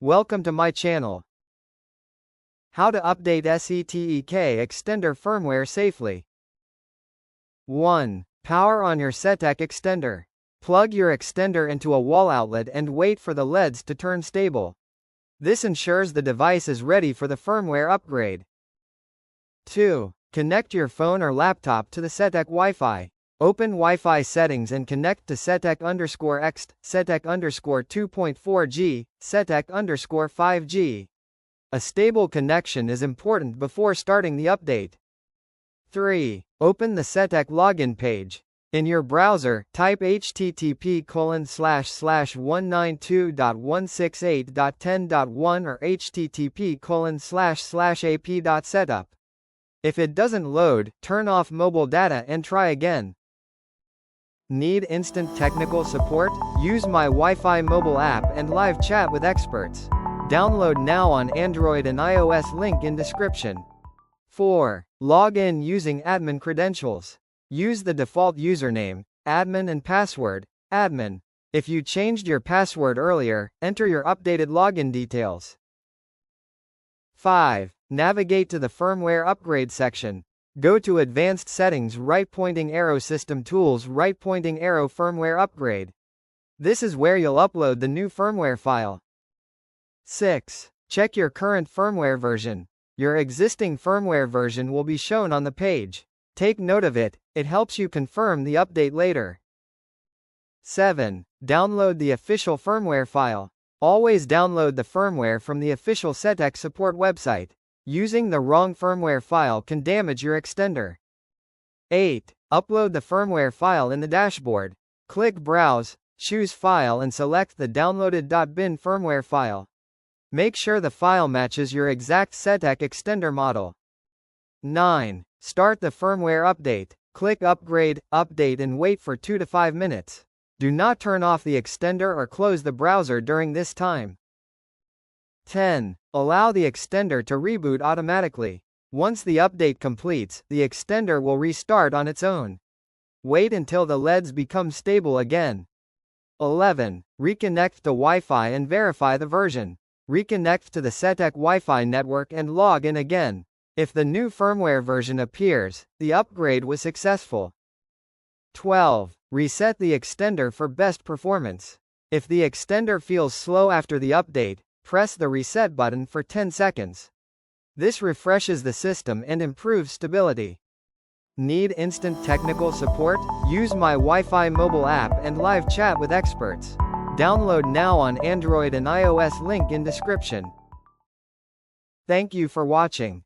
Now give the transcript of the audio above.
Welcome to my channel. How to update SETEK Extender firmware safely. 1. Power on your SETEK Extender. Plug your extender into a wall outlet and wait for the LEDs to turn stable. This ensures the device is ready for the firmware upgrade. 2. Connect your phone or laptop to the SETEK Wi-Fi. Open Wi-Fi settings and connect to SETEK_Ext, SETEK_2.4G, SETEK_5G. A stable connection is important before starting the update. 3. Open the SETEK login page. In your browser, type http://192.168.10.1 or http://ap.setup. If it doesn't load, turn off mobile data and try again. Need instant technical support? Use My WiFi mobile app and live chat with experts. Download now on Android and iOS, link in description. 4. Log in using admin credentials. Use the default username, admin, and password, admin. If you changed your password earlier, enter your updated login details. 5. Navigate to the firmware upgrade section. Go to Advanced Settings, right-pointing arrow, System Tools, right-pointing arrow, Firmware Upgrade. This is where you'll upload the new firmware file. 6. Check your current firmware version. Your existing firmware version will be shown on the page. Take note of it, it helps you confirm the update later. 7. Download the official firmware file. Always download the firmware from the official SETEK support website. Using the wrong firmware file can damage your extender. 8. Upload the firmware file in the dashboard. Click Browse, choose File and select the downloaded .bin firmware file. Make sure the file matches your exact SETEK extender model. 9. Start the firmware update. Click Upgrade, Update and wait for 2 to 5 minutes. Do not turn off the extender or close the browser during this time. 10. Allow the extender to reboot automatically. Once the update completes, the extender will restart on its own. Wait until the LEDs become stable again. 11. Reconnect to Wi-Fi and verify the version. Reconnect to the SETEK Wi-Fi network and log in again. If the new firmware version appears, the upgrade was successful. 12. Reset the extender for best performance. If the extender feels slow after the update, press the reset button for 10 seconds. This refreshes the system and improves stability. Need instant technical support? Use My WiFi mobile app and live chat with experts. Download now on Android and iOS, link in description. Thank you for watching.